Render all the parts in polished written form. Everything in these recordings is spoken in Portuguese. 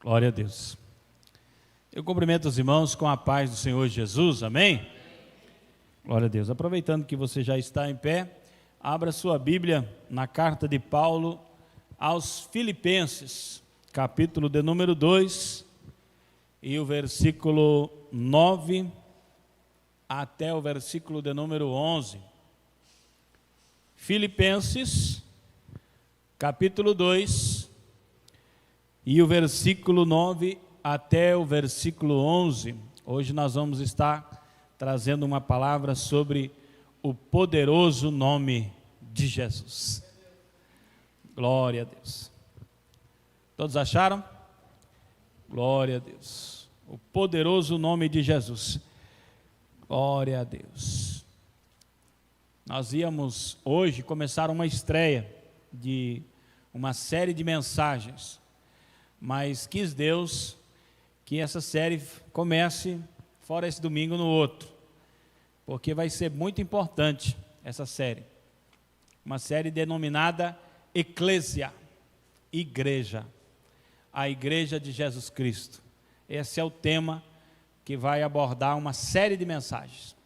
Glória a Deus. Eu cumprimento os irmãos com a paz do Senhor Jesus, amém? Glória a Deus. Aproveitando que você já está em pé, abra sua Bíblia na carta de Paulo aos Filipenses, capítulo de número 2, e o versículo 9 até o versículo de número 11. Filipenses, capítulo 2, e o versículo 9 até o versículo 11. Hoje nós vamos estar trazendo uma palavra sobre o poderoso nome de Jesus. Glória a Deus. Todos acharam? Glória a Deus. O poderoso nome de Jesus. Glória a Deus. Nós íamos hoje começar uma estreia de uma série de mensagens, mas quis Deus que essa série comece fora esse domingo no outro, porque vai ser muito importante essa série, uma série denominada Eclésia, Igreja, a Igreja de Jesus Cristo. Esse é o tema que vai abordar uma série de mensagens.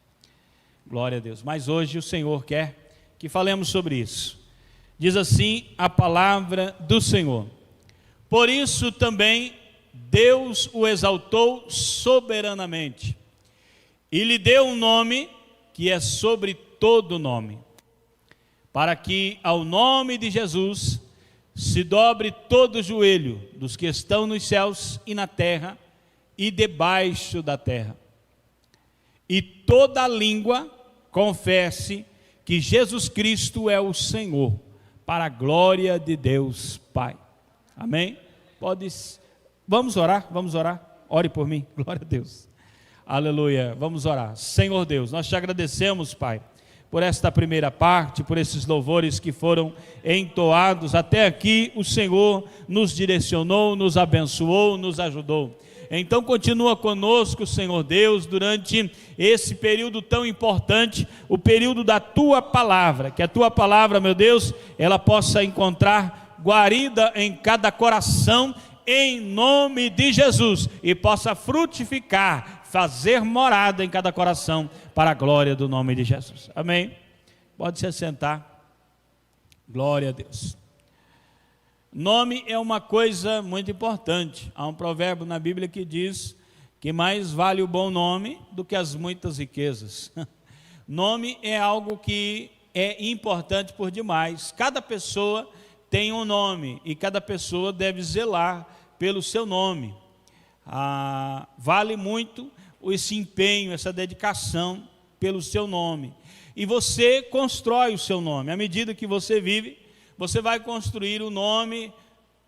Glória a Deus. Mas hoje o Senhor quer que falemos sobre isso. Diz assim a palavra do Senhor: por isso também Deus o exaltou soberanamente e lhe deu um nome que é sobre todo nome, para que ao nome de Jesus se dobre todo o joelho dos que estão nos céus e na terra e debaixo da terra, e toda a língua confesse que Jesus Cristo é o Senhor, para a glória de Deus Pai. Amém? Vamos orar, ore por mim, glória a Deus, aleluia, vamos orar. Senhor Deus, nós te agradecemos, Pai, por esta primeira parte, por esses louvores que foram entoados até aqui. O Senhor nos direcionou, nos abençoou, nos ajudou. Então continua conosco, Senhor Deus, durante esse período tão importante, o período da Tua Palavra, que a Tua Palavra, meu Deus, ela possa encontrar guarida em cada coração, em nome de Jesus, e possa frutificar, fazer morada em cada coração, para a glória do nome de Jesus. Amém? Pode se assentar. Glória a Deus. Nome é uma coisa muito importante. Há um provérbio na Bíblia que diz que mais vale o bom nome do que as muitas riquezas. Nome é algo que é importante por demais. Cada pessoa tem um nome e cada pessoa deve zelar pelo seu nome. Vale muito esse empenho, essa dedicação pelo seu nome. E você constrói o seu nome. À medida que você vive, você vai construir um nome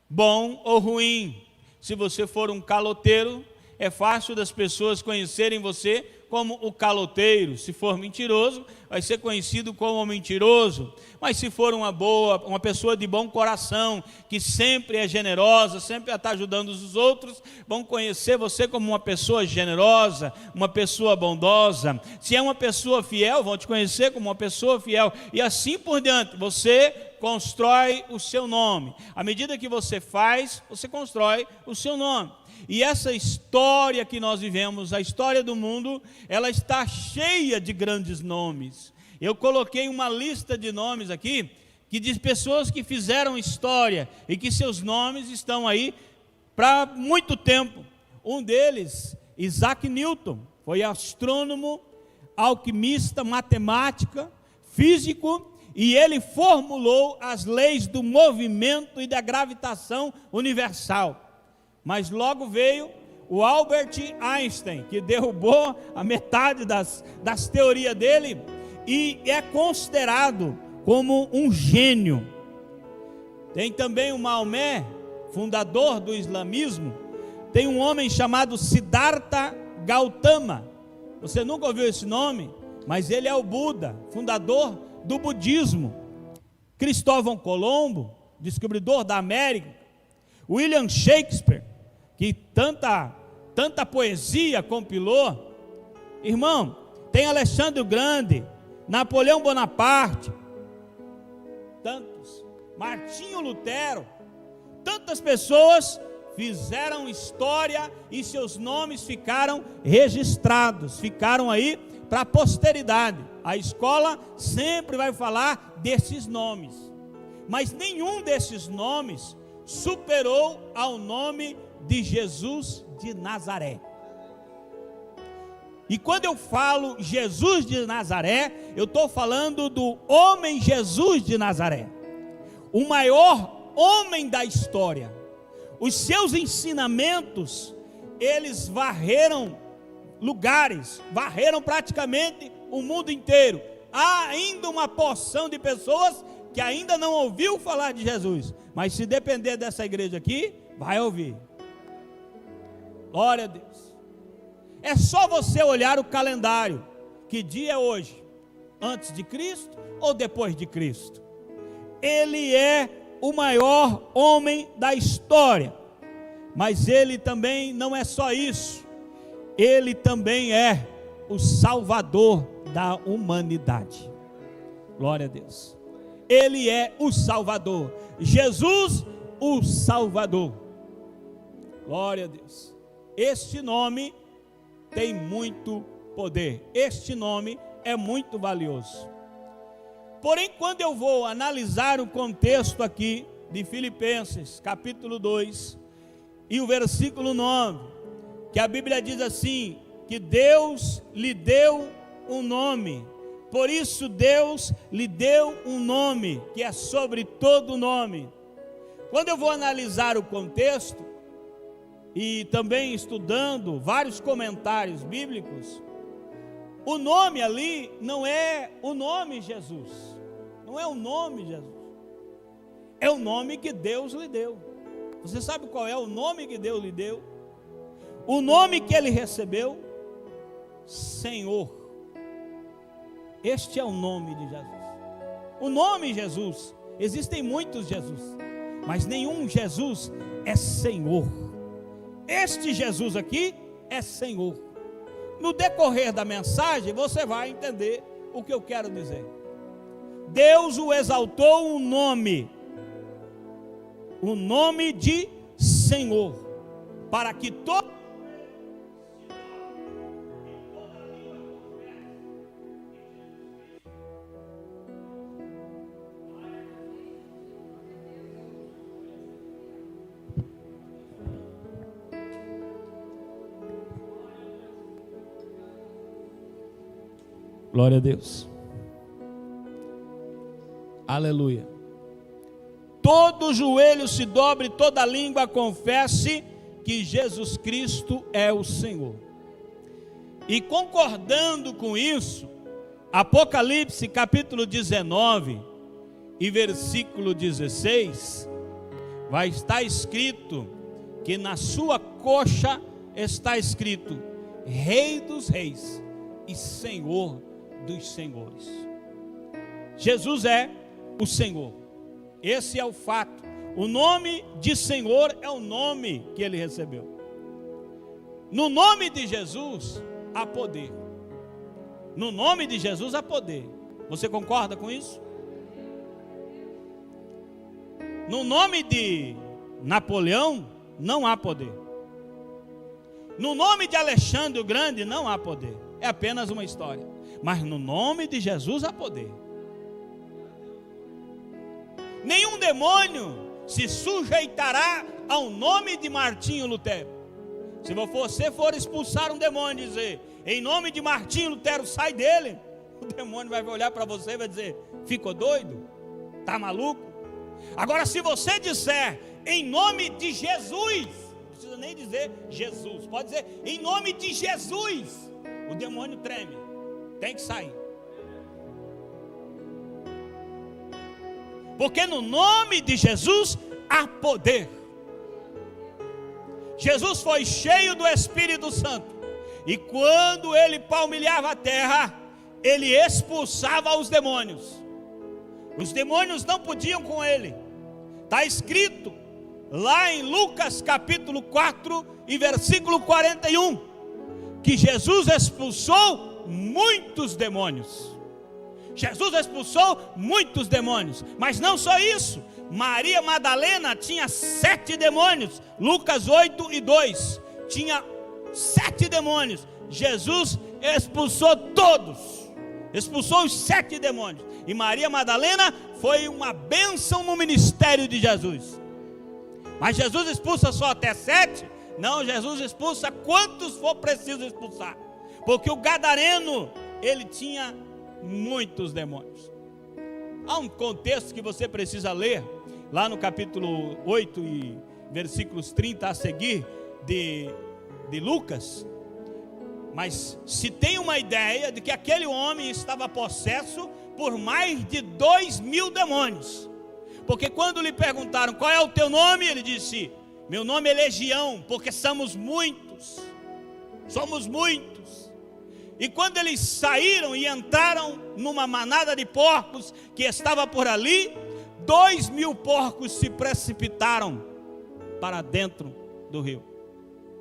bom ou ruim. Se você for um caloteiro, é fácil das pessoas conhecerem você como o caloteiro. Se for mentiroso, vai ser conhecido como o mentiroso. Mas se for uma pessoa de bom coração, que sempre é generosa, sempre está ajudando os outros, vão conhecer você como uma pessoa generosa, uma pessoa bondosa. Se é uma pessoa fiel, vão te conhecer como uma pessoa fiel. E assim por diante, você constrói o seu nome. À medida que você faz, você constrói o seu nome. E essa história que nós vivemos, a história do mundo, ela está cheia de grandes nomes. Eu coloquei uma lista de nomes aqui, que diz pessoas que fizeram história e que seus nomes estão aí para muito tempo. Um deles, Isaac Newton, foi astrônomo, alquimista, matemática, físico, e ele formulou as leis do movimento e da gravitação universal. Mas logo veio o Albert Einstein, que derrubou a metade das teorias dele e é considerado como um gênio. Tem também o Maomé, fundador do islamismo. Tem um homem chamado Siddhartha Gautama. Você nunca ouviu esse nome? Mas ele é o Buda, fundador do budismo. Cristóvão Colombo, descobridor da América. William Shakespeare, que tanta poesia compilou. Irmão, tem Alexandre o Grande, Napoleão Bonaparte, tantos, Martinho Lutero, tantas pessoas fizeram história e seus nomes ficaram registrados, ficaram aí para a posteridade. A escola sempre vai falar desses nomes, mas nenhum desses nomes superou ao nome de Jesus de Nazaré. E quando eu falo Jesus de Nazaré, eu estou falando do homem Jesus de Nazaré, o maior homem da história. Os seus ensinamentos, eles varreram lugares, varreram praticamente o mundo inteiro. Há ainda uma porção de pessoas que ainda não ouviu falar de Jesus, mas se depender dessa igreja aqui, vai ouvir. Glória a Deus. É só você olhar o calendário. Que dia é hoje? Antes de Cristo ou depois de Cristo? Ele é o maior homem da história, mas ele também não é só isso, ele também é o Salvador da humanidade. Glória a Deus. Ele é o Salvador. Jesus, o Salvador. Glória a Deus. Este nome tem muito poder. Este nome é muito valioso. Porém, quando eu vou analisar o contexto aqui de Filipenses, capítulo 2, e o versículo 9, que a Bíblia diz assim, que Deus lhe deu um nome, por isso Deus lhe deu um nome, que é sobre todo nome. Quando eu vou analisar o contexto, e também estudando vários comentários bíblicos, o nome ali não é o nome Jesus, não é o nome Jesus, é o nome que Deus lhe deu. Você sabe qual é o nome que Deus lhe deu? O nome que ele recebeu? Senhor. Este é o nome de Jesus. O nome Jesus, existem muitos Jesus, mas nenhum Jesus é Senhor. Este Jesus aqui é Senhor. No decorrer da mensagem, você vai entender o que eu quero dizer. Deus o exaltou um nome, o nome de Senhor, para que todo glória a Deus. Aleluia. Todo joelho se dobre, toda língua confesse que Jesus Cristo é o Senhor. E concordando com isso, Apocalipse capítulo 19 e versículo 16, vai estar escrito que na sua coxa está escrito Rei dos Reis e Senhor dos Senhores. Jesus é o Senhor. Esse é o fato. O nome de Senhor é o nome que ele recebeu. No nome de Jesus há poder. No nome de Jesus há poder. Você concorda com isso? No nome de Napoleão não há poder. No nome de Alexandre o Grande não há poder. É apenas uma história. Mas no nome de Jesus há poder. Nenhum demônio se sujeitará ao nome de Martinho Lutero. Se você for expulsar um demônio e dizer, em nome de Martinho Lutero, sai dele, o demônio vai olhar para você e vai dizer, ficou doido? Está maluco? Agora, se você disser, em nome de Jesus, não precisa nem dizer Jesus, pode dizer, em nome de Jesus, o demônio treme, tem que sair. Porque no nome de Jesus há poder. Jesus foi cheio do Espírito Santo, e quando ele palmilhava a terra, ele expulsava os demônios. Os demônios não podiam com ele. Está escrito lá em Lucas capítulo 4 e versículo 41, que Jesus expulsou muitos demônios. Jesus expulsou muitos demônios, mas não só isso, Maria Madalena tinha 7 demônios. Lucas 8:2. Tinha 7 demônios. Jesus expulsou todos. Expulsou os 7 demônios. E Maria Madalena foi uma bênção no ministério de Jesus. Mas Jesus expulsa só até 7? Não, Jesus expulsa quantos for preciso expulsar. Porque o gadareno, ele tinha muitos demônios. Há um contexto que você precisa ler, lá no capítulo 8 e versículos 30 a seguir de Lucas. Mas se tem uma ideia de que aquele homem estava possesso por mais de 2.000 demônios. Porque quando lhe perguntaram qual é o teu nome, ele disse: meu nome é Legião, porque somos muitos. Somos muitos. E quando eles saíram e entraram numa manada de porcos que estava por ali, 2.000 porcos se precipitaram para dentro do rio.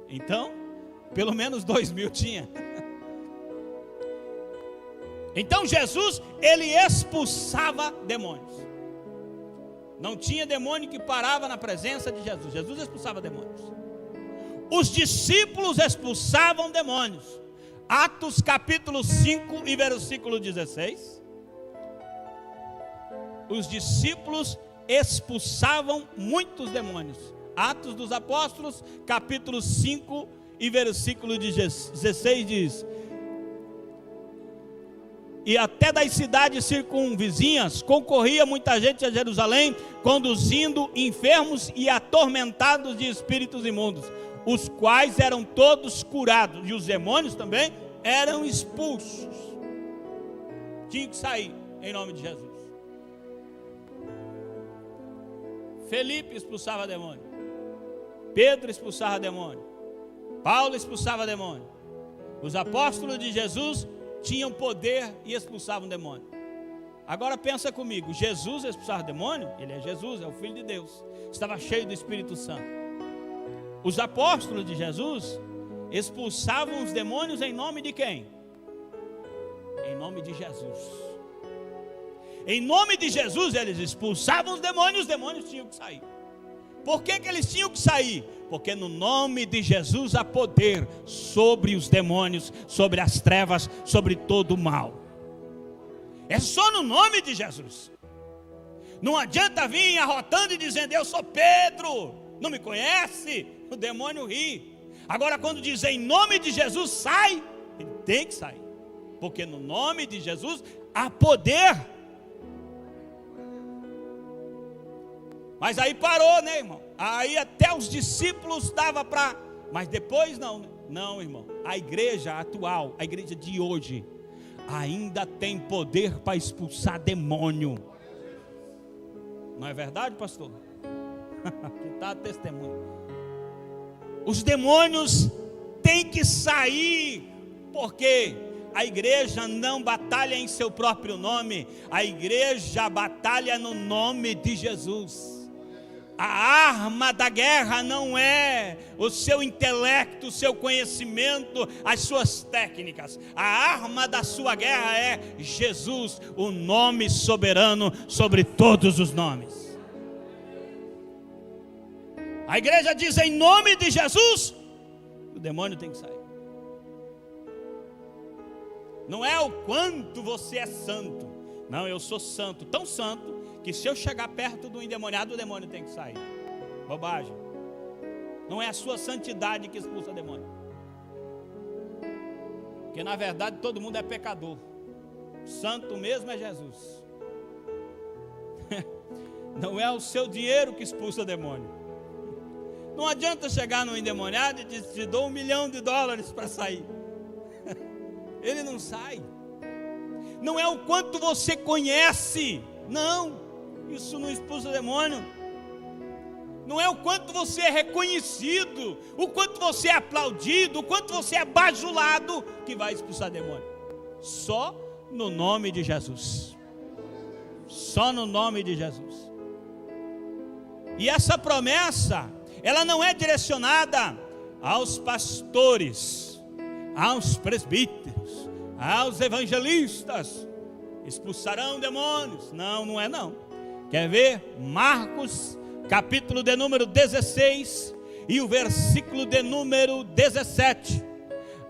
Então, pelo menos 2.000 tinha. Então Jesus, ele expulsava demônios. Não tinha demônio que parava na presença de Jesus. Jesus expulsava demônios. Os discípulos expulsavam demônios. Atos capítulo 5 e versículo 16. Os discípulos expulsavam muitos demônios. Atos dos Apóstolos, capítulo 5 e versículo 16 diz: e até das cidades circunvizinhas concorria muita gente a Jerusalém, conduzindo enfermos e atormentados de espíritos imundos, os quais eram todos curados, e os demônios também eram expulsos. Tinha que sair em nome de Jesus. Felipe expulsava demônio, Pedro expulsava demônio, Paulo expulsava demônio. Os apóstolos de Jesus tinham poder e expulsavam demônio. Agora pensa comigo, Jesus expulsava demônio? Ele é Jesus, é o Filho de Deus, estava cheio do Espírito Santo. Os apóstolos de Jesus expulsavam os demônios em nome de quem? Em nome de Jesus. Em nome de Jesus eles expulsavam os demônios tinham que sair. Por que eles tinham que sair? Porque no nome de Jesus há poder sobre os demônios, sobre as trevas, sobre todo o mal. É só no nome de Jesus. Não adianta vir arrotando e dizendo: eu sou Pedro, não me conhece? O demônio ri. Agora quando diz em nome de Jesus, sai, ele tem que sair. Porque no nome de Jesus há poder. Mas aí parou, né, irmão? Aí até os discípulos dava para... Mas depois não, né? Não, irmão. A igreja atual, a igreja de hoje, ainda tem poder para expulsar demônio. Não é verdade, pastor? Que está testemunho. Os demônios têm que sair. Por quê? A igreja não batalha em seu próprio nome. A igreja batalha no nome de Jesus. A arma da guerra não é o seu intelecto, o seu conhecimento, as suas técnicas. A arma da sua guerra é Jesus, o nome soberano sobre todos os nomes. A igreja diz em nome de Jesus, o demônio tem que sair. Não é o quanto você é santo. Não, eu sou santo, tão santo que se eu chegar perto do endemoniado, o demônio tem que sair. Bobagem. Não é a sua santidade que expulsa demônio. Porque na verdade todo mundo é pecador. Santo mesmo é Jesus. Não é o seu dinheiro que expulsa demônio. Não adianta chegar no endemoniado e dizer: te dou $1 milhão para sair. Ele não sai. Não é o quanto você conhece. Não. Isso não expulsa demônio. Não é o quanto você é reconhecido, o quanto você é aplaudido, o quanto você é bajulado que vai expulsar demônio. Só no nome de Jesus. Só no nome de Jesus. E essa promessa, ela não é direcionada aos pastores, aos presbíteros, aos evangelistas. Expulsarão demônios. Não, não é não. Quer ver? Marcos, capítulo de número 16 e o versículo de número 17.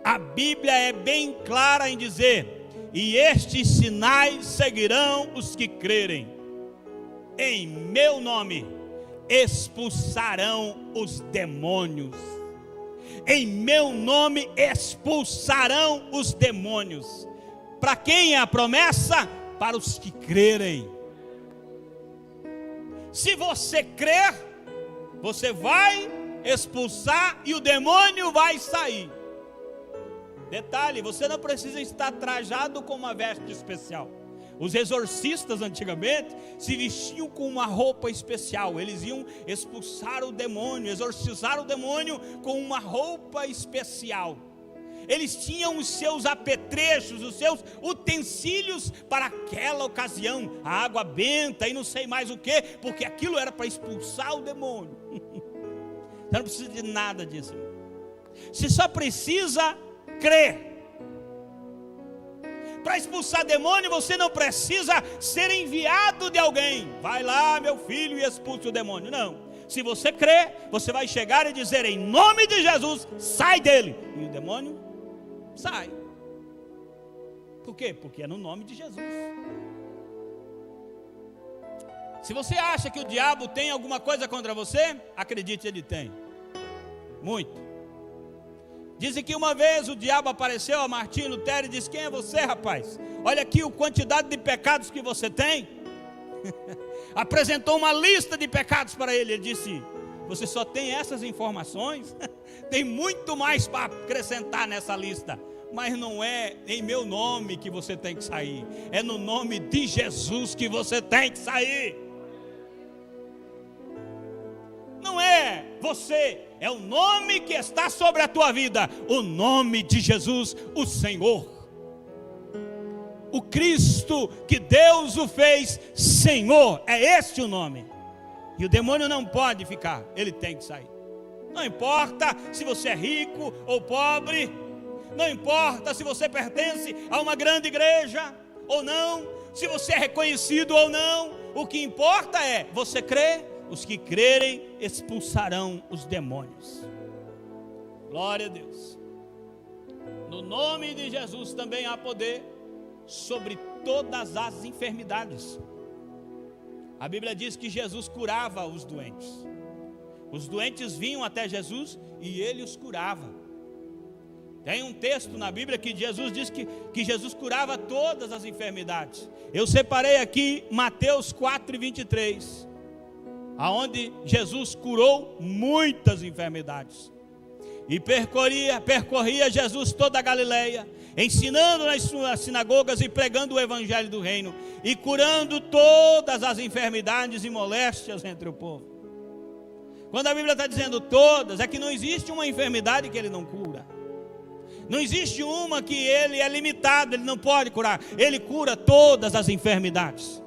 A Bíblia é bem clara em dizer: e estes sinais seguirão os que crerem. Em meu nome expulsarão os demônios. Em meu nome expulsarão os demônios. Para quem é a promessa? Para os que crerem. Se você crer, você vai expulsar e o demônio vai sair. Detalhe, você não precisa estar trajado com uma veste especial. Os exorcistas antigamente se vestiam com uma roupa especial. Eles iam expulsar o demônio, exorcizar o demônio com uma roupa especial. Eles tinham os seus apetrechos, os seus utensílios para aquela ocasião. A água benta e não sei mais o que, porque aquilo era para expulsar o demônio. Você não precisa de nada disso. Você só precisa crer. Para expulsar demônio, você não precisa ser enviado de alguém. Vai lá, meu filho, e expulse o demônio. Não. Se você crer, você vai chegar e dizer: em nome de Jesus, sai dele. E o demônio sai. Por quê? Porque é no nome de Jesus. Se você acha que o diabo tem alguma coisa contra você, acredite, ele tem. Muito. Dizem que uma vez o diabo apareceu a Martim Lutero e disse: quem é você, rapaz? Olha aqui a quantidade de pecados que você tem. Apresentou uma lista de pecados para ele. Ele disse: você só tem essas informações? Tem muito mais para acrescentar nessa lista. Mas não é em meu nome que você tem que sair. É no nome de Jesus que você tem que sair. Não é você, é o nome que está sobre a tua vida. O nome de Jesus, o Senhor. O Cristo que Deus o fez Senhor. É este o nome. E o demônio não pode ficar, ele tem que sair. Não importa se você é rico ou pobre. Não importa se você pertence a uma grande igreja ou não. Se você é reconhecido ou não. O que importa é, você crê? Os que crerem expulsarão os demônios. Glória a Deus. No nome de Jesus também há poder sobre todas as enfermidades. A Bíblia diz que Jesus curava os doentes. Os doentes vinham até Jesus e ele os curava. Tem um texto na Bíblia que Jesus diz que Jesus curava todas as enfermidades. Eu separei aqui Mateus 4:23. Aonde Jesus curou muitas enfermidades. E percorria Jesus toda a Galileia, ensinando nas suas sinagogas e pregando o evangelho do reino, e curando todas as enfermidades e moléstias entre o povo. Quando a Bíblia está dizendo todas, é que não existe uma enfermidade que ele não cura. Não existe uma que ele é limitado, ele não pode curar. Ele cura todas as enfermidades.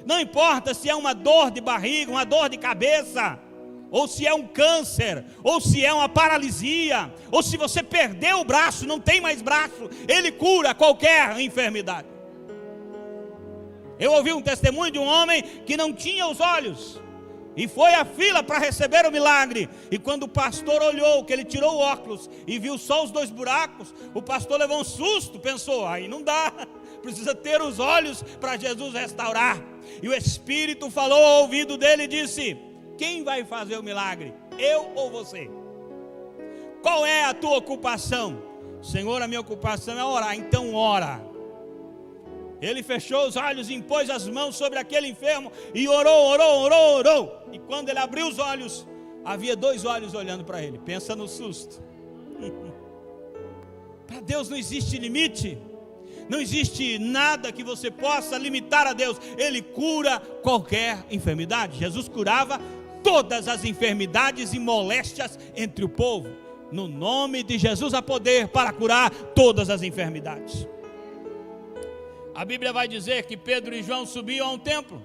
Não importa se é uma dor de barriga, uma dor de cabeça, ou se é um câncer, ou se é uma paralisia, ou se você perdeu o braço, não tem mais braço, ele cura qualquer enfermidade. Eu ouvi um testemunho de um homem que não tinha os olhos, e foi à fila para receber o milagre, e quando o pastor olhou, que ele tirou o óculos, e viu só os 2 buracos, o pastor levou um susto, pensou: aí não dá, precisa ter os olhos para Jesus restaurar. E o Espírito falou ao ouvido dele e disse: quem vai fazer o milagre? Eu ou você? Qual é a tua ocupação? Senhor, a minha ocupação é orar. Então ora. Ele fechou os olhos, impôs as mãos sobre aquele enfermo e orou. E quando ele abriu os olhos, havia 2 olhos olhando para ele. Pensa no susto. Para Deus não existe limite. Não existe nada que você possa limitar a Deus. Ele cura qualquer enfermidade. Jesus curava todas as enfermidades e moléstias entre o povo. No nome de Jesus há poder para curar todas as enfermidades. A Bíblia vai dizer que Pedro e João subiam a um templo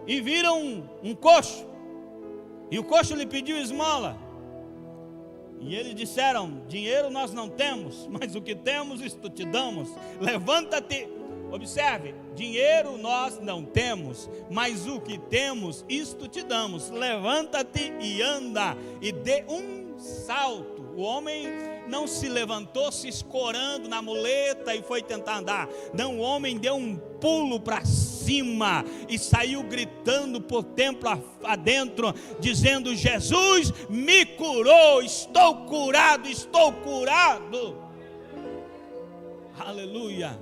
e viram um coxo. E o coxo lhe pediu esmola. E eles disseram: dinheiro nós não temos, mas o que temos isto te damos. Levanta-te. Observe, dinheiro nós não temos, mas o que temos, isto te damos. Levanta-te e anda, e dê um salto. O homem não se levantou se escorando na muleta e foi tentar andar. Não, o homem deu um pulo para cima e saiu gritando por templo adentro, dizendo: Jesus me curou, estou curado, estou curado. Aleluia.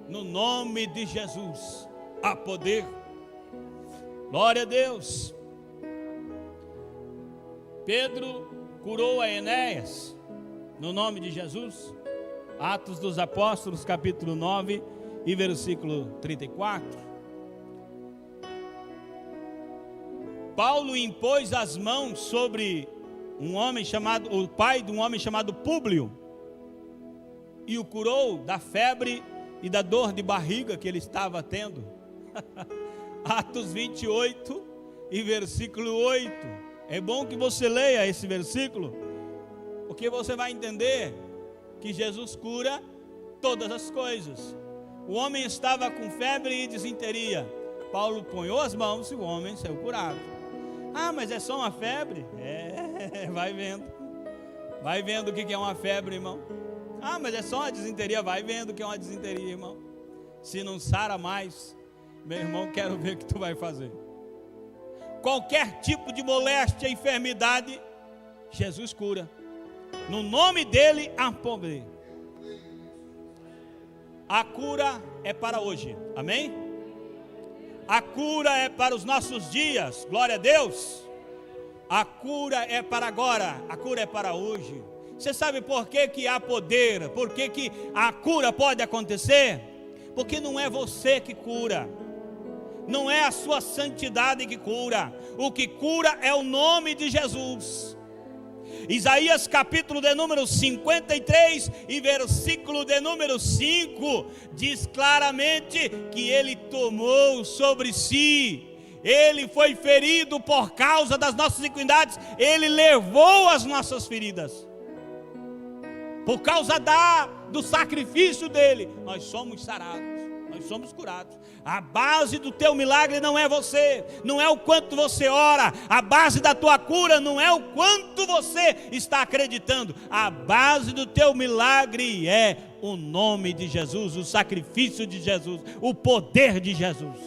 No nome de Jesus há poder. Glória a Deus. Pedro curou a Enéas no nome de Jesus. Atos dos Apóstolos, capítulo 9 e versículo 34. Paulo impôs as mãos sobre o pai de um homem chamado Públio, e o curou da febre e da dor de barriga que ele estava tendo. Atos 28 e versículo 8. É bom que você leia esse versículo, porque você vai entender que Jesus cura todas as coisas. O homem estava com febre e disenteria. Paulo ponhou as mãos e o homem saiu curado. Ah, mas é só uma febre? Vai vendo. Vai vendo o que é uma febre, irmão. Ah, mas é só uma disenteria. Vai vendo o que é uma disenteria, irmão. Se não sara mais, meu irmão, quero ver o que tu vai fazer. Qualquer tipo de moléstia, enfermidade, Jesus cura. No nome dele há poder. A cura é para hoje, amém? A cura é para os nossos dias, glória a Deus. A cura é para agora, a cura é para hoje. Você sabe por que que há poder? Por que que a cura pode acontecer? Porque não é você que cura, não é a sua santidade que cura. O que cura é o nome de Jesus. Isaías capítulo de número 53 e versículo de número 5 diz claramente que ele tomou sobre si, ele foi ferido por causa das nossas iniquidades, ele levou as nossas feridas. Por causa do sacrifício dele, nós somos sarados, nós somos curados. A base do teu milagre não é você, não é o quanto você ora. A base da tua cura não é o quanto você está acreditando. A base do teu milagre é o nome de Jesus, o sacrifício de Jesus, o poder de Jesus.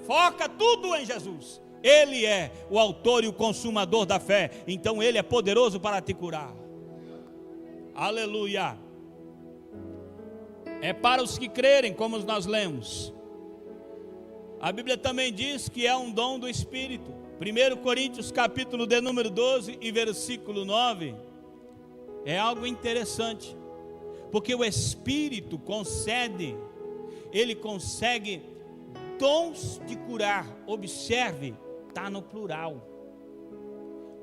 Foca tudo em Jesus. Ele é o autor e o consumador da fé, então ele é poderoso para te curar. Aleluia. É para os que crerem, como nós lemos. A Bíblia também diz que é um dom do Espírito. 1 Coríntios capítulo de número 12 e versículo 9. É algo interessante, porque o Espírito concede, ele consegue dons de curar. Observe, está no plural.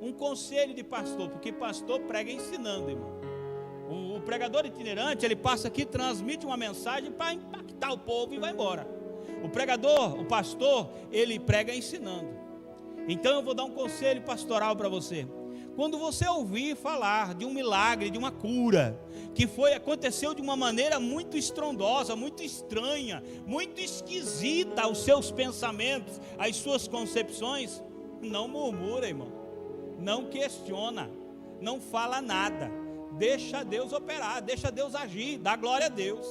Um conselho de pastor, porque pastor prega ensinando, irmão. O pregador itinerante, ele passa aqui, transmite uma mensagem para impactar o povo e vai embora. O pregador, o pastor, ele prega ensinando. Então eu vou dar um conselho pastoral para você. Quando você ouvir falar de um milagre, de uma cura, que aconteceu de uma maneira muito estrondosa, muito estranha, muito esquisita aos seus pensamentos, às suas concepções, não murmura, irmão, não questiona, não fala nada. Deixa Deus operar, deixa Deus agir, dá glória a Deus.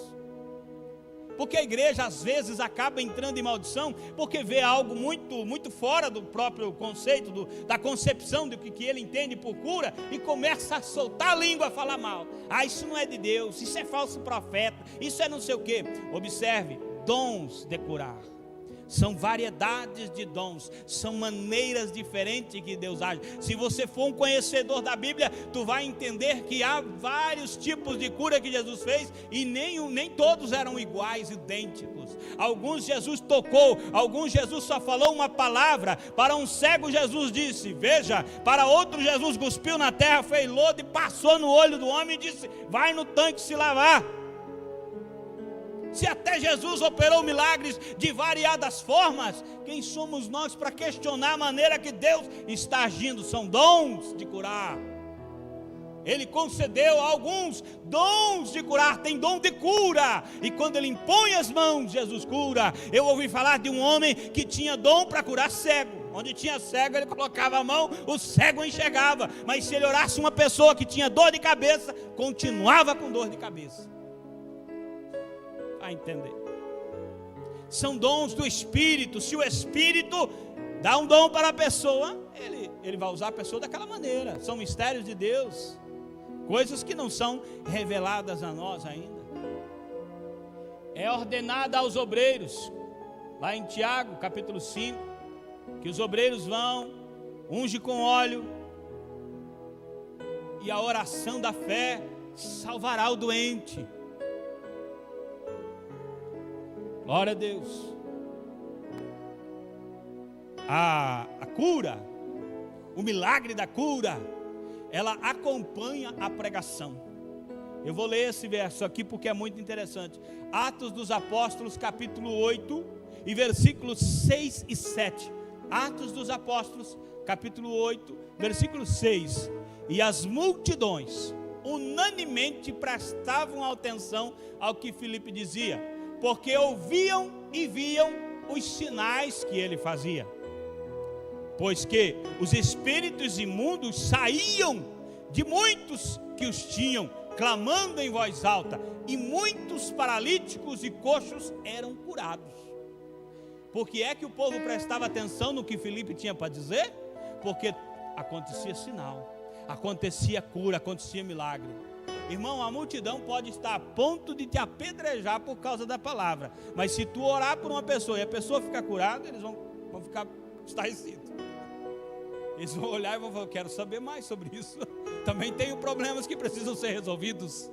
Porque a igreja às vezes acaba entrando em maldição, porque vê algo muito fora do próprio conceito, da concepção do que ele entende por cura, e começa a soltar a língua, a falar mal. Ah, isso não é de Deus, isso é falso profeta, isso é não sei o que. Observe, dons de curar. São variedades de dons, são maneiras diferentes que Deus age. Se você for um conhecedor da Bíblia, tu vai entender que há vários tipos de cura que Jesus fez, e nem todos eram iguais, idênticos. Alguns Jesus tocou, alguns Jesus só falou uma palavra. Para um cego Jesus disse, veja. Para outro Jesus cuspiu na terra, fez lodo e passou no olho do homem e disse, vai no tanque se lavar. Se até Jesus operou milagres de variadas formas, quem somos nós para questionar a maneira que Deus está agindo? São dons de curar. Ele concedeu a alguns dons de curar, tem dom de cura, e quando ele impõe as mãos, Jesus cura. Eu ouvi falar de um homem que tinha dom para curar cego. Onde tinha cego, ele colocava a mão, o cego enxergava. Mas se ele orasse uma pessoa que tinha dor de cabeça, continuava com dor de cabeça. Vai entender? São dons do Espírito. Se o Espírito dá um dom para a pessoa, ele vai usar a pessoa daquela maneira. São mistérios de Deus, coisas que não são reveladas a nós ainda. É ordenada aos obreiros, lá em Tiago, capítulo 5, que os obreiros vão, unge com óleo, e a oração da fé salvará o doente. Glória a Deus. A cura, o milagre da cura, ela acompanha a pregação. Eu vou ler esse verso aqui porque é muito interessante. Atos dos Apóstolos, capítulo 8, e versículos 6 e 7. Atos dos Apóstolos, capítulo 8, versículo 6. E as multidões unanimemente prestavam atenção ao que Filipe dizia, porque ouviam e viam os sinais que ele fazia. Pois que os espíritos imundos saíam de muitos que os tinham, clamando em voz alta, e muitos paralíticos e coxos eram curados. Por que é que o povo prestava atenção no que Filipe tinha para dizer? Porque acontecia sinal, acontecia cura, acontecia milagre. Irmão, a multidão pode estar a ponto de te apedrejar por causa da palavra, mas se tu orar por uma pessoa e a pessoa ficar curada, eles vão ficar estarrecidos. Eles vão olhar e vão falar: eu quero saber mais sobre isso. Também tenho problemas que precisam ser resolvidos.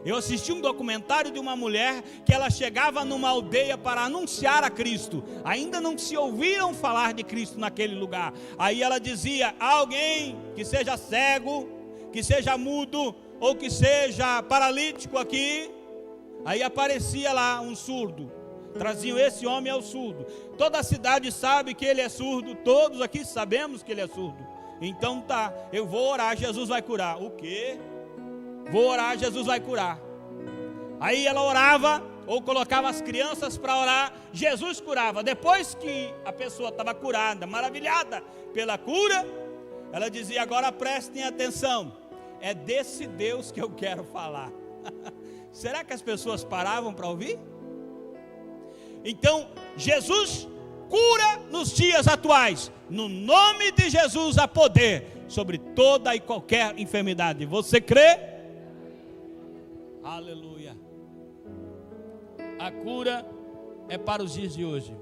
Eu assisti um documentário de uma mulher que ela chegava numa aldeia para anunciar a Cristo. Ainda não se ouviram falar de Cristo naquele lugar. Aí ela dizia: alguém que seja cego, que seja mudo ou que seja paralítico aqui. Aí aparecia lá um surdo. Traziam: esse homem é o surdo. Toda a cidade sabe que ele é surdo. Todos aqui sabemos que ele é surdo. Então tá, eu vou orar, Jesus vai curar. O quê? Vou orar, Jesus vai curar. Aí ela orava, ou colocava as crianças para orar, Jesus curava. Depois que a pessoa estava curada, maravilhada pela cura, ela dizia: agora prestem atenção, é desse Deus que eu quero falar. Será que as pessoas paravam para ouvir? Então, Jesus cura nos dias atuais. No nome de Jesus há poder sobre toda e qualquer enfermidade. Você crê? Aleluia. A cura é para os dias de hoje.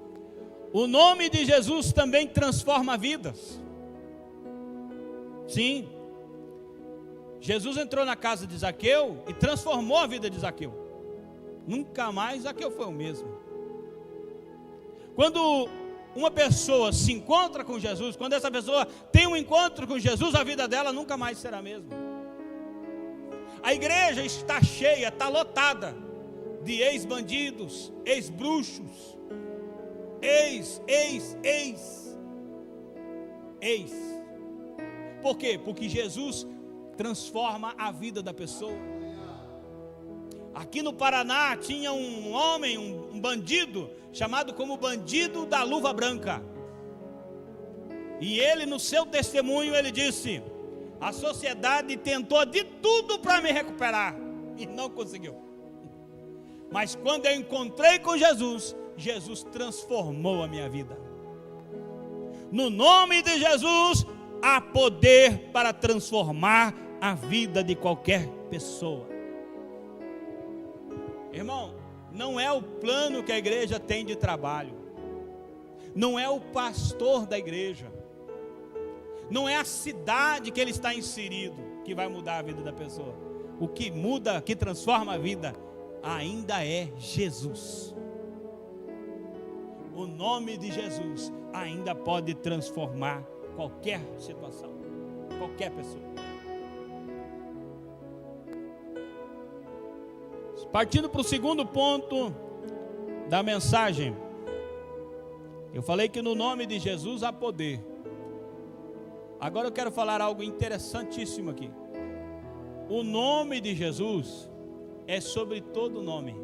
O nome de Jesus também transforma vidas. Sim. Jesus entrou na casa de Zaqueu e transformou a vida de Zaqueu. Nunca mais Zaqueu foi o mesmo. Quando uma pessoa se encontra com Jesus, quando essa pessoa tem um encontro com Jesus, a vida dela nunca mais será a mesma. A igreja está cheia, está lotada de ex-bandidos, ex-bruxos, ex. Por quê? Porque Jesus transforma a vida da pessoa. Aqui no Paraná tinha um homem, um bandido, chamado como bandido da luva branca. E ele, no seu testemunho, ele disse: a sociedade tentou de tudo para me recuperar e não conseguiu. Mas quando eu encontrei com Jesus, Jesus transformou a minha vida. No nome de Jesus, há poder para transformar a vida de qualquer pessoa. Irmão, não é o plano que a igreja tem de trabalho, não é o pastor da igreja, não é a cidade que ele está inserido que vai mudar a vida da pessoa. O que muda, que transforma a vida, ainda é Jesus. O nome de Jesus ainda pode transformar qualquer situação, qualquer pessoa. Partindo para o segundo ponto da mensagem, eu falei que no nome de Jesus há poder. Agora eu quero falar algo interessantíssimo aqui. O nome de Jesus é sobre todo nome.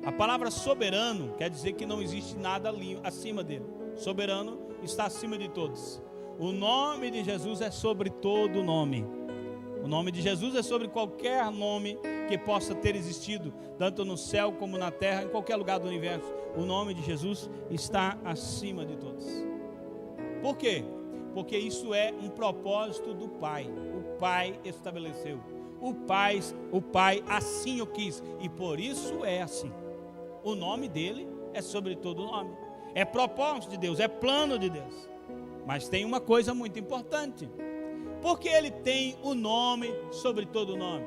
A palavra soberano quer dizer que não existe nada ali acima dele. Soberano está acima de todos. O nome de Jesus é sobre todo nome. O nome de Jesus é sobre qualquer nome que possa ter existido, tanto no céu como na terra, em qualquer lugar do universo. O nome de Jesus está acima de todos. Por quê? Porque isso é um propósito do Pai. O Pai estabeleceu. O Pai assim o quis. E por isso é assim. O nome dele é sobre todo nome. É propósito de Deus, é plano de Deus. Mas tem uma coisa muito importante. Porque ele tem o nome sobre todo nome.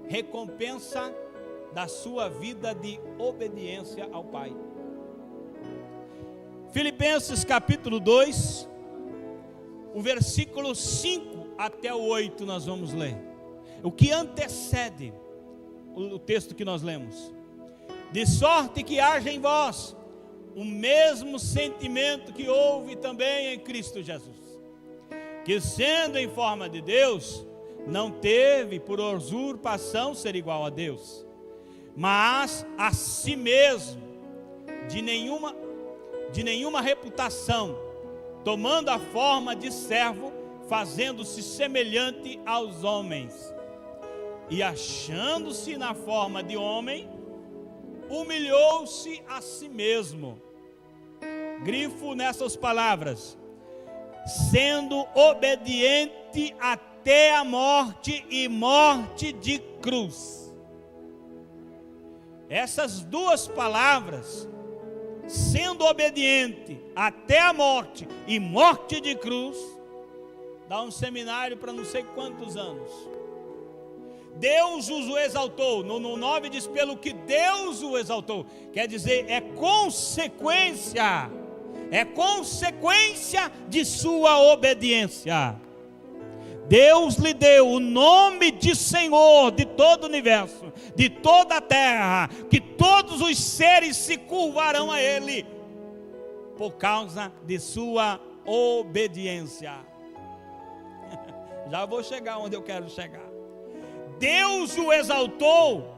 Recompensa da sua vida de obediência ao Pai. Filipenses capítulo 2, o versículo 5 até o 8 nós vamos ler. O que antecede o texto que nós lemos. De sorte que haja em vós o mesmo sentimento que houve também em Cristo Jesus, que sendo em forma de Deus, não teve por usurpação ser igual a Deus, mas a si mesmo de nenhuma reputação, tomando a forma de servo, fazendo-se semelhante aos homens, e achando-se na forma de homem, humilhou-se a si mesmo. Grifo nessas palavras: sendo obediente até a morte e morte de cruz. Essas duas palavras, sendo obediente até a morte e morte de cruz, dá um seminário para não sei quantos anos. Deus o exaltou. No 9 diz pelo que Deus o exaltou. Quer dizer, é consequência de sua obediência. Deus lhe deu o nome de Senhor de todo o universo, de toda a terra, que todos os seres se curvarão a Ele, por causa de sua obediência. Já vou chegar onde eu quero chegar. Deus o exaltou,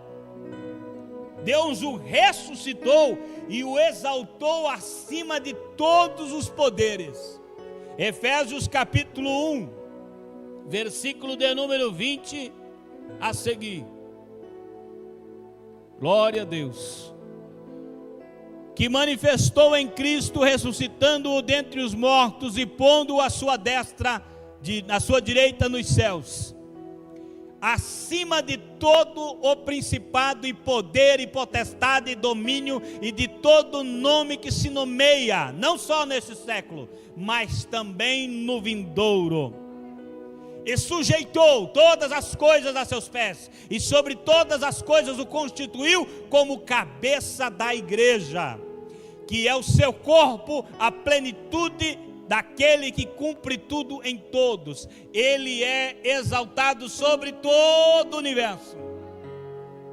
Deus o ressuscitou e o exaltou acima de todos os poderes. Efésios capítulo 1, versículo de número 20 a seguir. Glória a Deus. Que manifestou em Cristo, ressuscitando-o dentre os mortos e pondo-o à sua destra, à sua direita nos céus, acima de todo o principado e poder e potestade e domínio e de todo nome que se nomeia, não só neste século, mas também no vindouro. E sujeitou todas as coisas a seus pés, e sobre todas as coisas o constituiu como cabeça da igreja, que é o seu corpo, a plenitude daquele que cumpre tudo em todos. Ele é exaltado sobre todo o universo.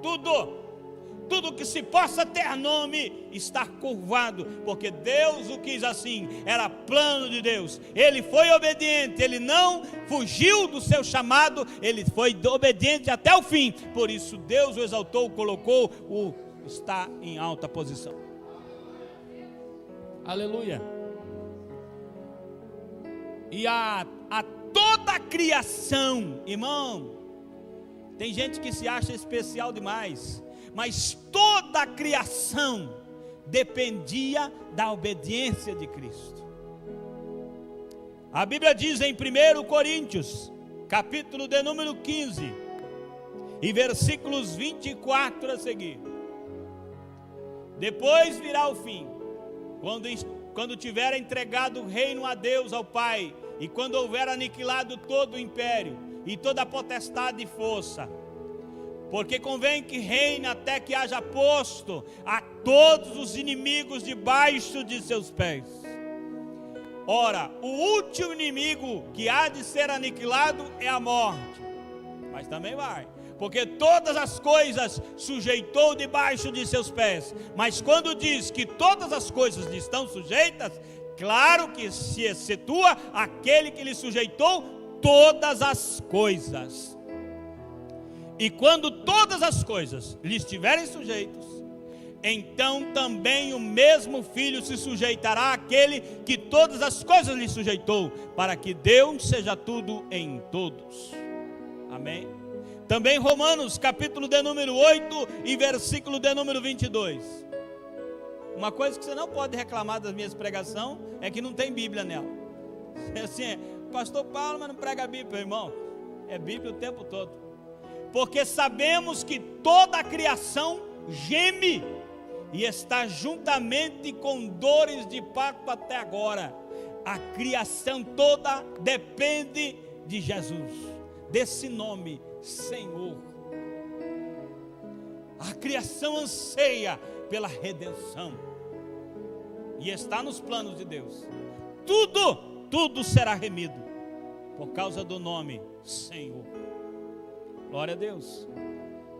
Tudo que se possa ter nome está curvado, porque Deus o quis assim, era plano de Deus. Ele foi obediente, ele não fugiu do seu chamado, ele foi obediente até o fim. Por isso Deus o exaltou, está em alta posição. Aleluia. E a toda a criação, irmão, tem gente que se acha especial demais, mas toda a criação dependia da obediência de Cristo. A Bíblia diz em 1 Coríntios, capítulo de número 15, e versículos 24 a seguir: depois virá o fim, quando tiver entregado o reino a Deus, ao Pai, e quando houver aniquilado todo o império, e toda a potestade e força, porque convém que reine até que haja posto a todos os inimigos debaixo de seus pés. Ora, o último inimigo que há de ser aniquilado é a morte, mas também vai, porque todas as coisas sujeitou debaixo de seus pés. Mas quando diz que todas as coisas lhe estão sujeitas, Claro que se excetua aquele que lhe sujeitou todas as coisas. E quando todas as coisas lhe estiverem sujeitas, então também o mesmo Filho se sujeitará àquele que todas as coisas lhe sujeitou, para que Deus seja tudo em todos. Amém? Também Romanos, capítulo de número 8 e versículo de número 22. Uma coisa que você não pode reclamar das minhas pregações é que não tem Bíblia nela. Assim, pastor Paulo, mas não prega a Bíblia, irmão. É Bíblia o tempo todo. Porque sabemos que toda a criação geme e está juntamente com dores de parto até agora. A criação toda depende de Jesus, desse nome, Senhor. A criação anseia pela redenção e está nos planos de Deus. Tudo será remido por causa do nome Senhor. Glória a Deus.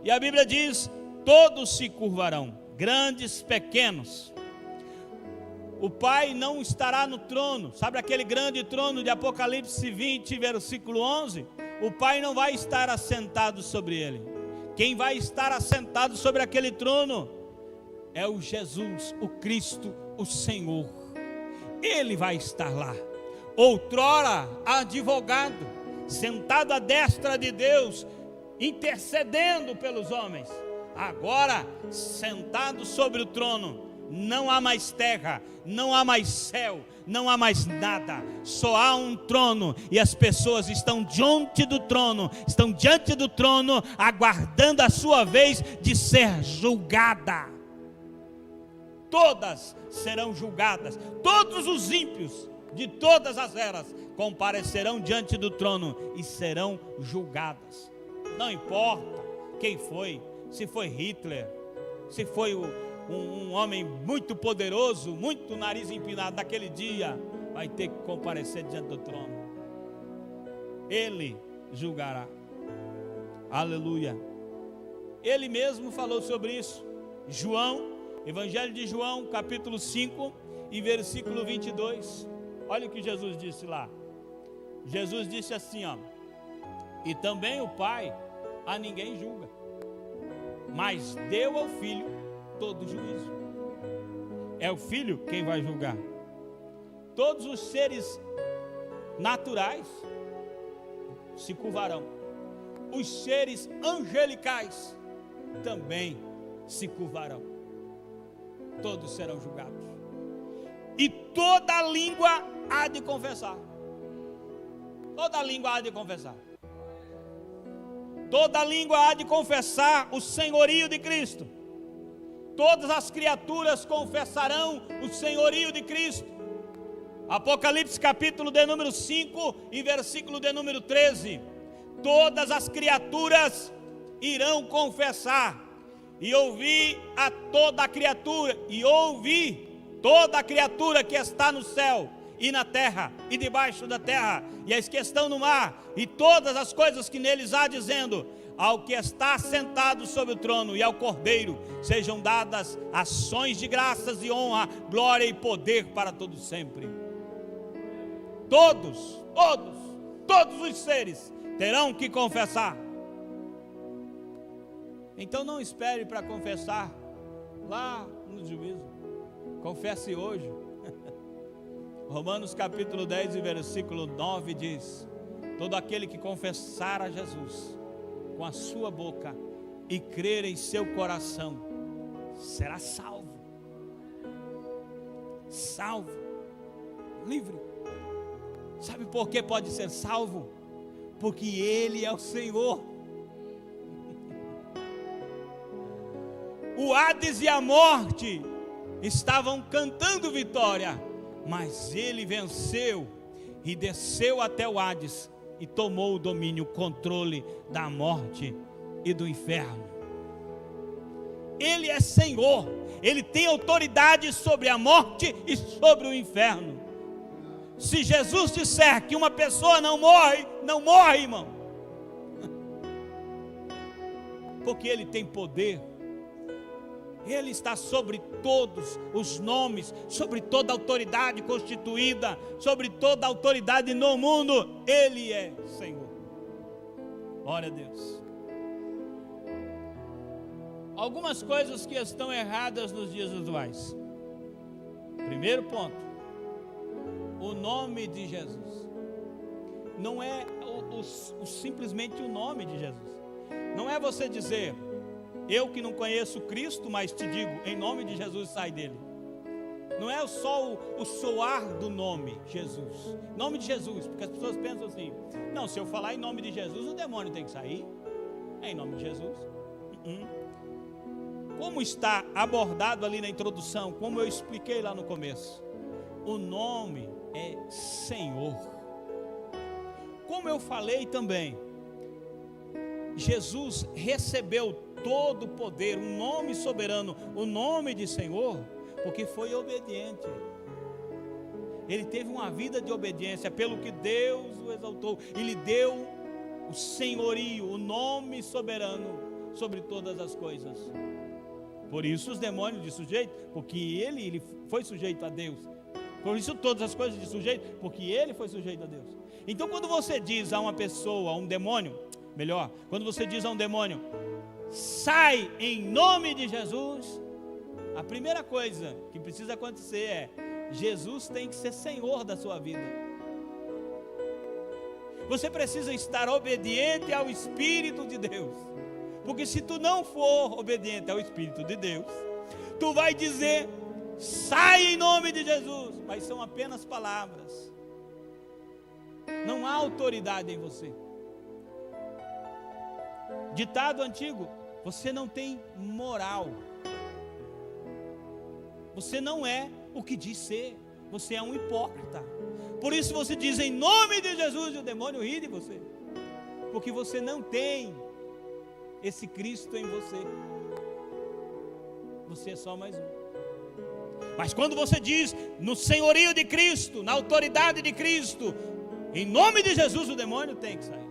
E a Bíblia diz: todos se curvarão, grandes, pequenos. O Pai não estará no trono. Sabe aquele grande trono de Apocalipse 20, versículo 11? O Pai não vai estar assentado sobre ele. Quem vai estar assentado sobre aquele trono é o Jesus, o Cristo, o Senhor. Ele vai estar lá. Outrora advogado, sentado à destra de Deus, intercedendo pelos homens. Agora sentado sobre o trono. Não há mais terra, não há mais céu, não há mais nada, só há um trono, e as pessoas estão diante do trono, aguardando a sua vez de ser julgada. Todas serão julgadas, todos os ímpios de todas as eras comparecerão diante do trono e serão julgadas. Não importa quem foi, se foi Hitler, se foi um homem muito poderoso, muito nariz empinado, naquele dia vai ter que comparecer diante do trono. Ele julgará. Aleluia. Ele mesmo falou sobre isso. João, Evangelho de João, capítulo 5 e versículo 22. Olha o que Jesus disse lá. Jesus disse assim, ó: e também o Pai a ninguém julga, mas deu ao Filho todo juízo. É o Filho quem vai julgar. Todos os seres naturais se curvarão. Os seres angelicais também se curvarão. Todos serão julgados. E toda língua há de confessar. Toda língua há de confessar. Toda língua há de confessar o senhorio de Cristo. Todas as criaturas confessarão o senhorio de Cristo. Apocalipse capítulo de número 5 e versículo de número 13. Todas as criaturas irão confessar. E ouvi a toda a criatura, toda a criatura que está no céu e na terra e debaixo da terra, e as que estão no mar, e todas as coisas que neles há, dizendo: ao que está sentado sobre o trono e ao Cordeiro sejam dadas ações de graças e honra, glória e poder para todo sempre. Todos os seres terão que confessar. Então não espere para confessar lá no juízo. Confesse hoje. Romanos capítulo 10 e versículo 9 diz: todo aquele que confessar a Jesus com a sua boca e crer em seu coração será salvo. Salvo, livre. Sabe por que pode ser salvo? Porque Ele é o Senhor. O Hades e a morte estavam cantando vitória, mas Ele venceu e desceu até o Hades e tomou o domínio, o controle da morte e do inferno. Ele é Senhor, Ele tem autoridade sobre a morte e sobre o inferno. Se Jesus disser que uma pessoa não morre, não morre, irmão, porque Ele tem poder Ele está sobre todos os nomes, sobre toda autoridade constituída, sobre toda autoridade no mundo. Ele é Senhor. Glória a Deus. Algumas coisas que estão erradas nos dias atuais. Primeiro ponto: o nome de Jesus. Não é simplesmente o nome de Jesus. Não é você dizer: eu que não conheço Cristo, mas te digo, em nome de Jesus, sai dele. Não é só o soar do nome Jesus, nome de Jesus, porque as pessoas pensam assim: não, se eu falar em nome de Jesus, o demônio tem que sair. É em nome de Jesus. Como está abordado ali na introdução, como eu expliquei lá no começo, o nome é Senhor. Como eu falei também, Jesus recebeu todo o poder, um nome soberano, o nome de Senhor, porque foi obediente. Ele teve uma vida de obediência, pelo que Deus o exaltou e lhe deu o senhorio, o nome soberano sobre todas as coisas. Por isso os demônios de sujeito, porque ele foi sujeito a Deus. Por isso todas as coisas de sujeito, porque ele foi sujeito a Deus. Então quando você diz a uma pessoa, a um demônio, melhor, quando você diz a um demônio: sai em nome de Jesus, a primeira coisa que precisa acontecer é: Jesus tem que ser Senhor da sua vida. Você precisa estar obediente ao Espírito de Deus, porque se tu não for obediente ao Espírito de Deus, tu vai dizer: sai em nome de Jesus, mas são apenas palavras, não há autoridade em você. Ditado antigo: você não tem moral, você não é o que diz ser, você é um hipócrita. Por isso você diz em nome de Jesus e o demônio ri de você, porque você não tem esse Cristo em você. Você é só mais um. Mas quando você diz no senhorio de Cristo, na autoridade de Cristo, em nome de Jesus, o demônio tem que sair,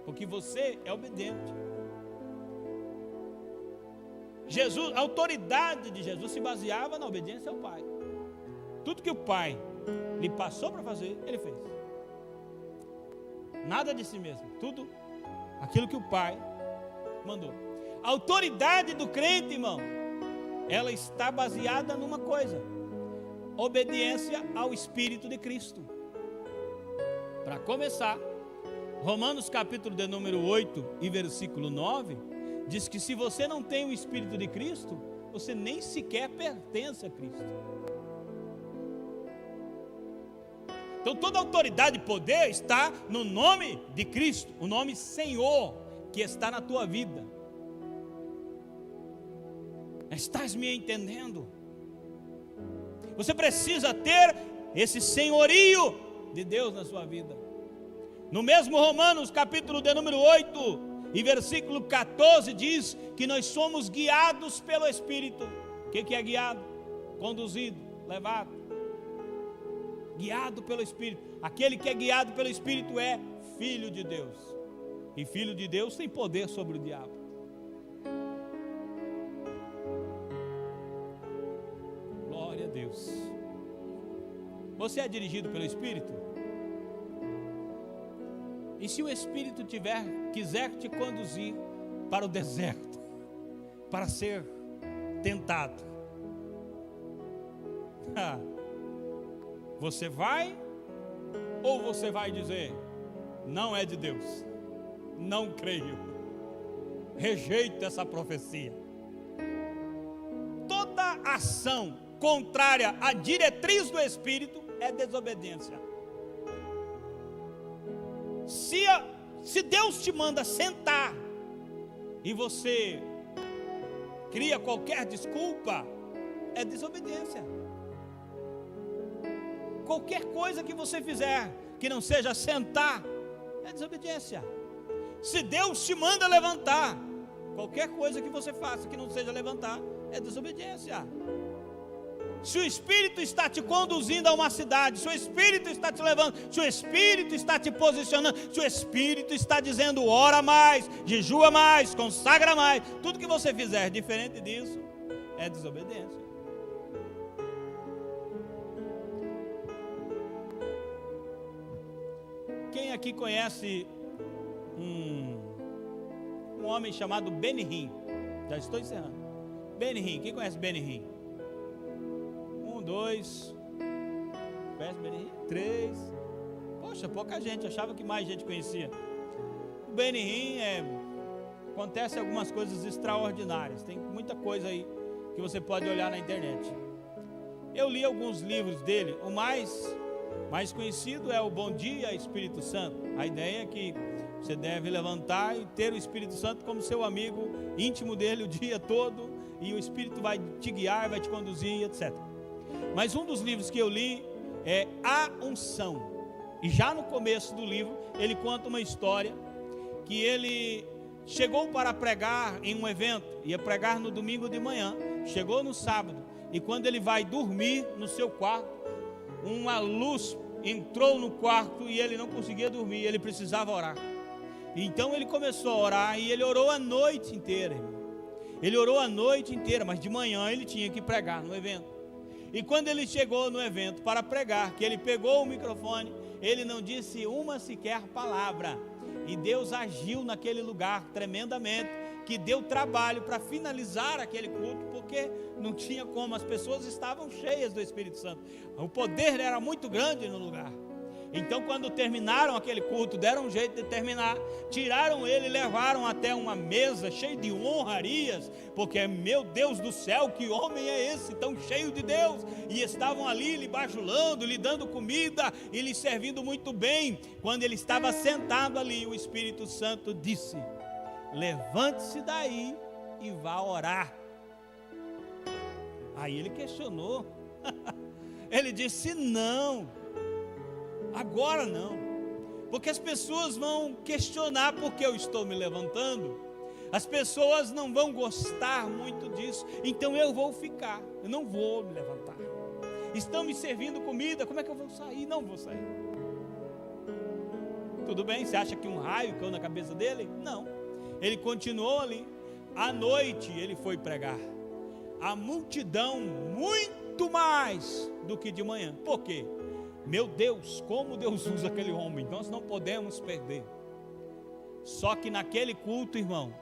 porque você é obediente. Jesus, a autoridade de Jesus se baseava na obediência ao Pai. Tudo que o Pai lhe passou para fazer, ele fez. Nada de si mesmo, tudo aquilo que o Pai mandou. A autoridade do crente, irmão, ela está baseada numa coisa: obediência ao Espírito de Cristo. Para começar, Romanos capítulo de número 8 e versículo 9, diz que se você não tem o Espírito de Cristo, você nem sequer pertence a Cristo. Então toda autoridade e poder está no nome de Cristo, o nome Senhor que está na tua vida. Estás me entendendo? Você precisa ter esse senhorio de Deus na sua vida. No mesmo Romanos capítulo de número 8 e versículo 14 diz que nós somos guiados pelo Espírito. O que é guiado? Conduzido, levado. Guiado pelo Espírito. Aquele que é guiado pelo Espírito é filho de Deus. E filho de Deus tem poder sobre o diabo. Glória a Deus. Você é dirigido pelo Espírito? E se o Espírito quiser te conduzir para o deserto, para ser tentado, você vai? Ou você vai dizer: não é de Deus, não creio, rejeito essa profecia? Toda ação contrária à diretriz do Espírito é desobediência. Se Deus te manda sentar e você cria qualquer desculpa, é desobediência. Qualquer coisa que você fizer que não seja sentar, é desobediência. Se Deus te manda levantar, qualquer coisa que você faça que não seja levantar, é desobediência. Se o Espírito está te conduzindo a uma cidade, se o Espírito está te levando, se o Espírito está te posicionando, se o Espírito está dizendo ora mais, jejua mais, consagra mais, tudo que você fizer diferente disso é desobediência. Quem aqui conhece um homem chamado Benny Hinn? Já estou encerrando. Benny Hinn, quem conhece Benny Hinn? 1, 2, conhece Benny Hinn? 3. Poxa, pouca gente, achava que mais gente conhecia. O Benny Hinn acontece algumas coisas extraordinárias, tem muita coisa aí que você pode olhar na internet. Eu li alguns livros dele, o mais conhecido é o Bom Dia Espírito Santo. A ideia é que você deve levantar e ter o Espírito Santo como seu amigo íntimo dele o dia todo, e o Espírito vai te guiar, vai te conduzir, etc. Mas um dos livros que eu li é A Unção, e já no começo do livro ele conta uma história que ele chegou para pregar em um evento, ia pregar no domingo de manhã, chegou no sábado, e quando ele vai dormir no seu quarto, uma luz entrou no quarto e ele não conseguia dormir, ele precisava orar. Então ele começou a orar e ele orou a noite inteira, irmão. Ele orou a noite inteira, mas de manhã ele tinha que pregar no evento. E quando ele chegou no evento para pregar, que ele pegou o microfone, ele não disse uma sequer palavra. E Deus agiu naquele lugar tremendamente, que deu trabalho para finalizar aquele culto, porque não tinha como, as pessoas estavam cheias do Espírito Santo, o poder era muito grande no lugar. Então quando terminaram aquele culto, deram um jeito de terminar, tiraram ele e levaram até uma mesa cheia de honrarias, porque meu Deus do céu, que homem é esse tão cheio de Deus? E estavam ali lhe bajulando, lhe dando comida e lhe servindo muito bem. Quando ele estava sentado ali, o Espírito Santo disse: levante-se daí e vá orar. Aí ele questionou. Ele disse: não, agora não, porque as pessoas vão questionar porque eu estou me levantando, as pessoas não vão gostar muito disso, então eu vou ficar, eu não vou me levantar. Estão me servindo comida, como é que eu vou sair? Não vou sair. Tudo bem, você acha que um raio caiu na cabeça dele? Não, ele continuou ali. À noite ele foi pregar, a multidão muito mais do que de manhã. Por quê? Meu Deus, como Deus usa aquele homem, nós não podemos perder. Só que naquele culto, irmão,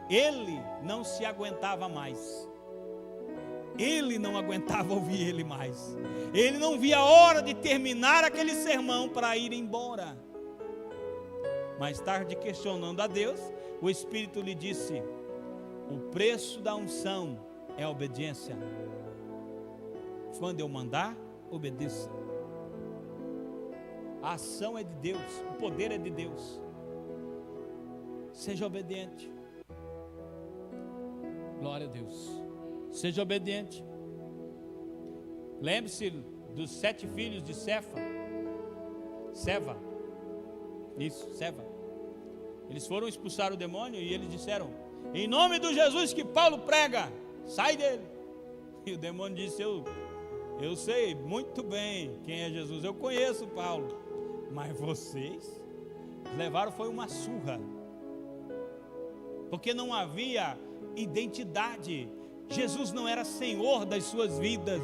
ele não se aguentava mais. Ele não aguentava ouvir ele mais. Ele não via a hora de terminar aquele sermão para ir embora. Mais tarde, questionando a Deus, o Espírito lhe disse: o preço da unção é a obediência. Quando eu mandar, obedeça. A ação é de Deus, o poder é de Deus. Seja obediente. Glória a Deus. Seja obediente. Lembre-se dos 7 filhos de Seva. Eles foram expulsar o demônio e eles disseram: em nome do Jesus que Paulo prega, sai dele. E o demônio disse: eu sei muito bem quem é Jesus, eu conheço Paulo. Mas vocês levaram foi uma surra, porque não havia identidade. Jesus não era Senhor das suas vidas.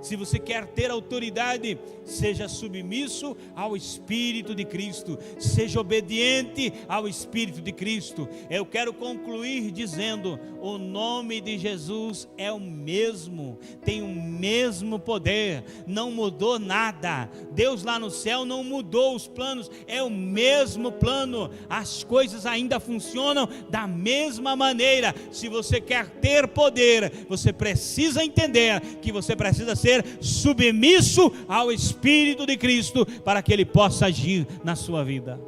Se você quer ter autoridade, seja submisso ao Espírito de Cristo, seja obediente ao Espírito de Cristo. Eu quero concluir dizendo: o nome de Jesus é o mesmo, tem o mesmo poder, não mudou nada. Deus lá no céu não mudou os planos, é o mesmo plano, as coisas ainda funcionam da mesma maneira. Se você quer ter poder, você precisa entender que você precisa ser submisso ao Espírito de Cristo para que Ele possa agir na sua vida.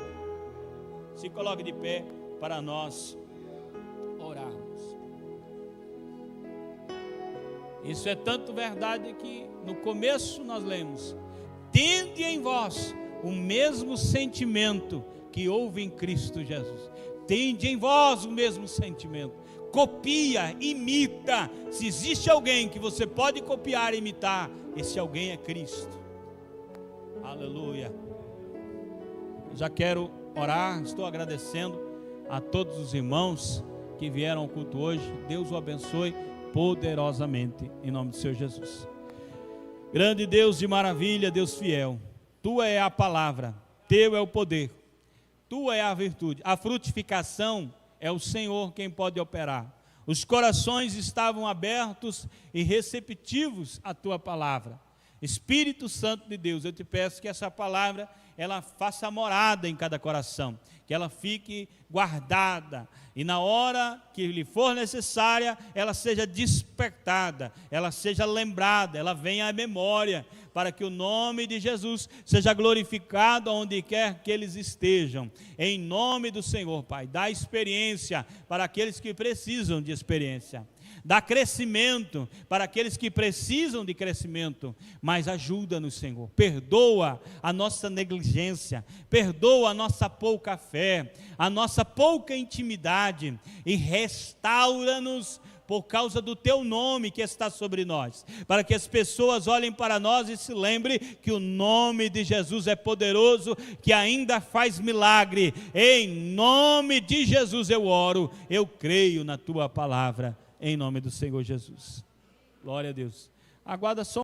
Se coloque de pé para nós orarmos. Isso é tanto verdade que no começo nós lemos: tende em vós o mesmo sentimento que houve em Cristo Jesus. Tende em vós o mesmo sentimento. copia, imita. Se existe alguém que você pode copiar e imitar, esse alguém é Cristo. Aleluia. Já quero orar, estou agradecendo a todos os irmãos que vieram ao culto hoje. Deus o abençoe poderosamente, em nome do Senhor Jesus. Grande Deus de maravilha, Deus fiel, Tua é a palavra, Teu é o poder, Tua é a virtude, a frutificação é o Senhor quem pode operar. Os corações estavam abertos e receptivos à Tua palavra. Espírito Santo de Deus, eu te peço que essa palavra, ela faça morada em cada coração, que ela fique guardada, e na hora que lhe for necessária, ela seja despertada, ela seja lembrada, ela venha à memória, para que o nome de Jesus seja glorificado onde quer que eles estejam, em nome do Senhor, Pai. Dá experiência para aqueles que precisam de experiência, dá crescimento para aqueles que precisam de crescimento, mas ajuda-nos, Senhor, perdoa a nossa negligência, perdoa a nossa pouca fé, a nossa pouca intimidade, e restaura-nos por causa do Teu nome que está sobre nós, para que as pessoas olhem para nós e se lembrem que o nome de Jesus é poderoso, que ainda faz milagre. Em nome de Jesus eu oro, eu creio na Tua palavra, em nome do Senhor Jesus. Glória a Deus. Aguarda só